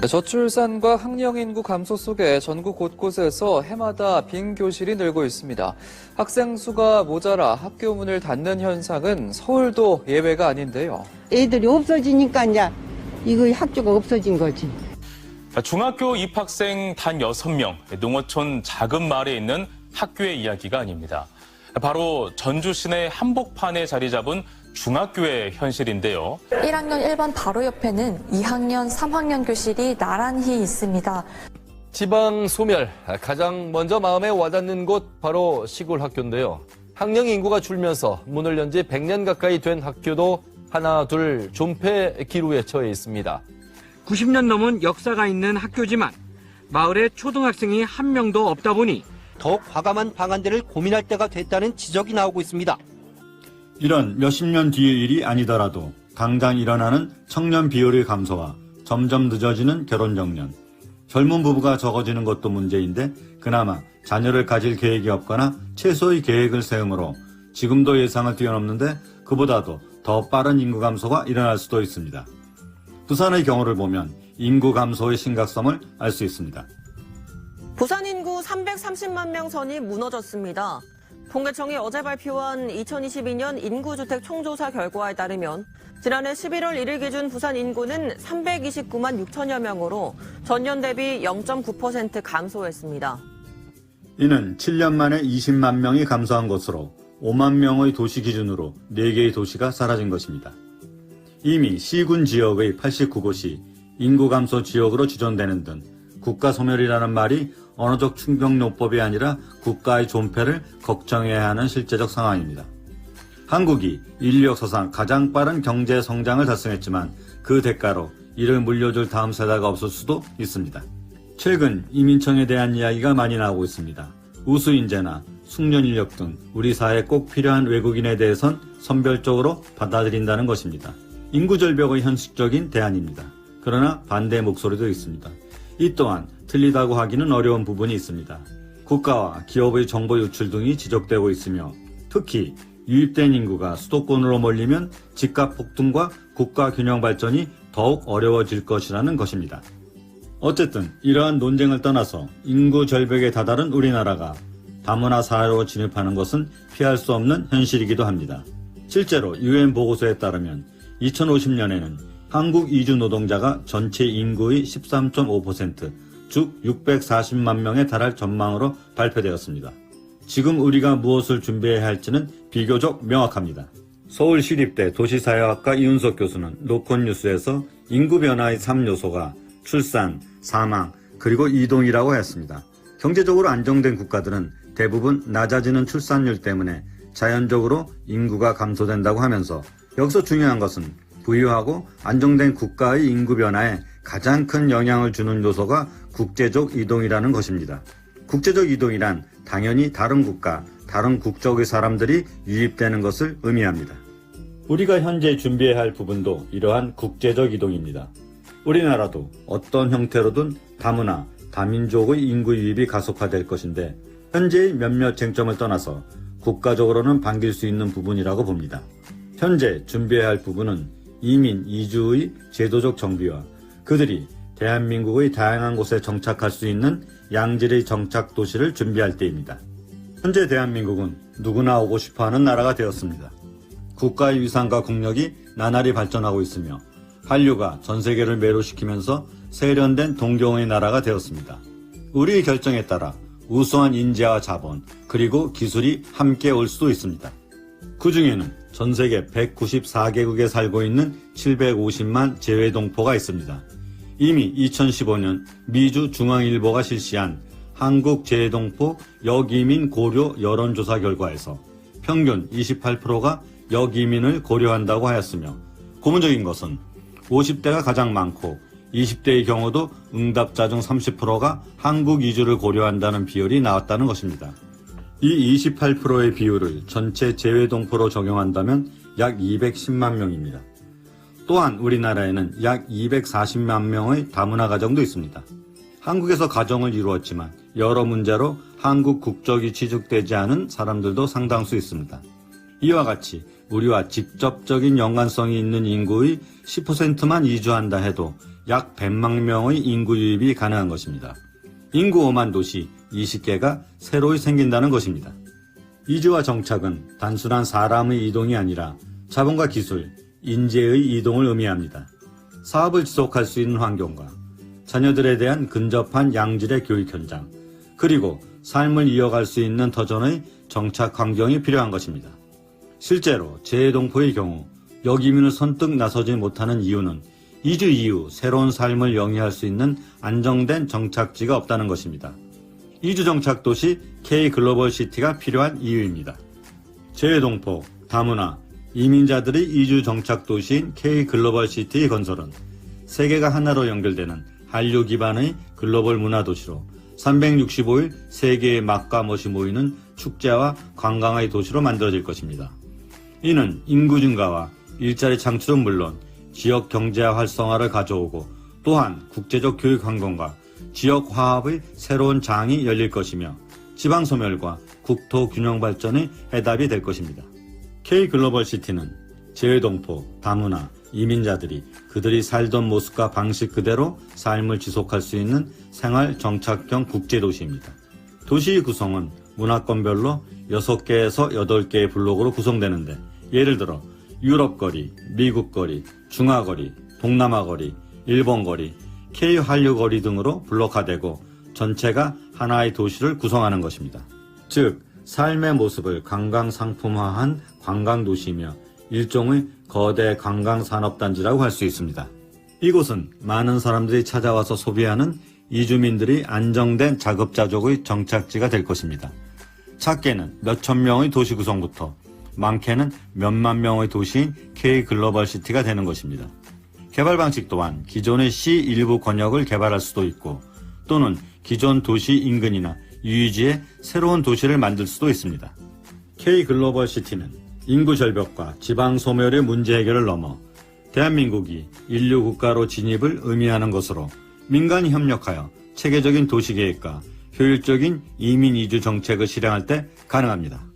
저출산과 학령 인구 감소 속에 전국 곳곳에서 해마다 빈 교실이 늘고 있습니다. 학생 수가 모자라 학교 문을 닫는 현상은 서울도 예외가 아닌데요. 애들이 없어지니까 이제 이거 학교가 없어진 거지. 중학교 입학생 단 6명, 농어촌 작은 마을에 있는 학교의 이야기가 아닙니다. 바로 전주 시내 한복판에 자리 잡은 중학교의 현실인데요. 1학년 1반 바로 옆에는 2학년, 3학년 교실이 나란히 있습니다. 지방 소멸, 가장 먼저 마음에 와닿는 곳 바로 시골 학교인데요. 학령 인구가 줄면서 문을 연 지 100년 가까이 된 학교도 하나 둘 존폐 기루에 처해 있습니다. 90년 넘은 역사가 있는 학교지만 마을에 초등학생이 한 명도 없다 보니 더욱 과감한 방안들을 고민할 때가 됐다는 지적이 나오고 있습니다. 이런 몇십 년 뒤의 일이 아니더라도 당장 일어나는 청년 비율의 감소와 점점 늦어지는 결혼 정년, 젊은 부부가 적어지는 것도 문제인데 그나마 자녀를 가질 계획이 없거나 최소의 계획을 세우므로 지금도 예상을 뛰어넘는데 그보다도 더 빠른 인구 감소가 일어날 수도 있습니다. 부산의 경우를 보면 인구 감소의 심각성을 알 수 있습니다. 부산 인구 330만 명 선이 무너졌습니다. 통계청이 어제 발표한 2022년 인구주택 총조사 결과에 따르면 지난해 11월 1일 기준 부산 인구는 329만 6천여 명으로 전년 대비 0.9% 감소했습니다. 이는 7년 만에 20만 명이 감소한 것으로 5만 명의 도시 기준으로 4개의 도시가 사라진 것입니다. 이미 시군 지역의 89곳이 인구 감소 지역으로 지정되는 등 국가 소멸이라는 말이 언어적 충격요법이 아니라 국가의 존폐를 걱정해야 하는 실제적 상황입니다. 한국이 인류 역사상 가장 빠른 경제 성장을 달성했지만 그 대가로 이를 물려줄 다음 세대가 없을 수도 있습니다. 최근 이민청에 대한 이야기가 많이 나오고 있습니다. 우수인재나 숙련 인력 등 우리 사회에 꼭 필요한 외국인에 대해선 선별적으로 받아들인다는 것입니다. 인구 절벽의 현실적인 대안입니다. 그러나 반대 목소리도 있습니다. 이 또한 틀리다고 하기는 어려운 부분이 있습니다. 국가와 기업의 정보 유출 등이 지적되고 있으며 특히 유입된 인구가 수도권으로 몰리면 집값 폭등과 국가 균형 발전이 더욱 어려워질 것이라는 것입니다. 어쨌든 이러한 논쟁을 떠나서 인구 절벽에 다다른 우리나라가 다문화 사회로 진입하는 것은 피할 수 없는 현실이기도 합니다. 실제로 UN 보고서에 따르면 2050년에는 한국 이주 노동자가 전체 인구의 13.5%, 즉 640만 명에 달할 전망으로 발표되었습니다. 지금 우리가 무엇을 준비해야 할지는 비교적 명확합니다. 서울시립대 도시사회학과 이윤석 교수는 로콘뉴스에서 인구 변화의 3요소가 출산, 사망, 그리고 이동이라고 했습니다. 경제적으로 안정된 국가들은 대부분 낮아지는 출산율 때문에 자연적으로 인구가 감소된다고 하면서 여기서 중요한 것은 부유하고 안정된 국가의 인구 변화에 가장 큰 영향을 주는 요소가 국제적 이동이라는 것입니다. 국제적 이동이란 당연히 다른 국가, 다른 국적의 사람들이 유입되는 것을 의미합니다. 우리가 현재 준비해야 할 부분도 이러한 국제적 이동입니다. 우리나라도 어떤 형태로든 다문화, 다민족의 인구 유입이 가속화될 것인데 현재의 몇몇 쟁점을 떠나서 국가적으로는 반길 수 있는 부분이라고 봅니다. 현재 준비해야 할 부분은 이민, 이주의 제도적 정비와 그들이 대한민국의 다양한 곳에 정착할 수 있는 양질의 정착 도시를 준비할 때입니다. 현재 대한민국은 누구나 오고 싶어하는 나라가 되었습니다. 국가의 위상과 국력이 나날이 발전하고 있으며 한류가 전 세계를 매료시키면서 세련된 동경의 나라가 되었습니다. 우리의 결정에 따라 우수한 인재와 자본, 그리고 기술이 함께 올 수도 있습니다. 그 중에는 전 세계 194개국에 살고 있는 750만 재외동포가 있습니다. 이미 2015년 미주 중앙일보가 실시한 한국 재외동포 역이민 고려 여론조사 결과에서 평균 28%가 역이민을 고려한다고 하였으며 고무적인 것은 50대가 가장 많고 20대의 경우도 응답자 중 30%가 한국 이주를 고려한다는 비율이 나왔다는 것입니다. 이 28%의 비율을 전체 재외동포로 적용한다면 약 210만 명입니다. 또한 우리나라에는 약 240만 명의 다문화 가정도 있습니다. 한국에서 가정을 이루었지만 여러 문제로 한국 국적이 취득되지 않은 사람들도 상당수 있습니다. 이와 같이 우리와 직접적인 연관성이 있는 인구의 10%만 이주한다 해도 약 100만 명의 인구 유입이 가능한 것입니다. 인구 5만 도시 20개가 새로 생긴다는 것입니다. 이주와 정착은 단순한 사람의 이동이 아니라 자본과 기술, 인재의 이동을 의미합니다. 사업을 지속할 수 있는 환경과 자녀들에 대한 근접한 양질의 교육 현장, 그리고 삶을 이어갈 수 있는 터전의 정착 환경이 필요한 것입니다. 실제로 재동포의 경우 역이민을 선뜻 나서지 못하는 이유는 이주 이후 새로운 삶을 영위할 수 있는 안정된 정착지가 없다는 것입니다. 이주 정착 도시 K글로벌시티가 필요한 이유입니다. 재동포, 다문화, 이민자들의 이주 정착 도시인 K글로벌시티의 건설은 세계가 하나로 연결되는 한류 기반의 글로벌 문화 도시로 365일 세계의 맛과 멋이 모이는 축제와 관광의 도시로 만들어질 것입니다. 이는 인구 증가와 일자리 창출은 물론 지역 경제화 활성화를 가져오고 또한 국제적 교육 환경과 지역 화합의 새로운 장이 열릴 것이며 지방 소멸과 국토 균형 발전의 해답이 될 것입니다. K글로벌시티는 재동포, 다문화, 이민자들이 그들이 살던 모습과 방식 그대로 삶을 지속할 수 있는 생활 정착형 국제도시입니다. 도시의 구성은 문화권별로 6개에서 8개의 블록으로 구성되는데 예를 들어 유럽거리, 미국거리, 중화거리, 동남아거리, 일본거리, K한류거리 등으로 블록화되고 전체가 하나의 도시를 구성하는 것입니다. 즉, 삶의 모습을 관광 상품화한 관광도시이며 일종의 거대 관광산업단지라고 할 수 있습니다. 이곳은 많은 사람들이 찾아와서 소비하는 이주민들이 안정된 자급자족의 정착지가 될 것입니다. 작게는 몇천 명의 도시 구성부터 많게는 몇만 명의 도시인 K글로벌시티가 되는 것입니다. 개발 방식 또한 기존의 시 일부 권역을 개발할 수도 있고 또는 기존 도시 인근이나 유유지에 새로운 도시를 만들 수도 있습니다. K글로벌시티는 인구 절벽과 지방 소멸의 문제 해결을 넘어 대한민국이 인류 국가로 진입을 의미하는 것으로 민간이 협력하여 체계적인 도시계획과 효율적인 이민 이주 정책을 실행할 때 가능합니다.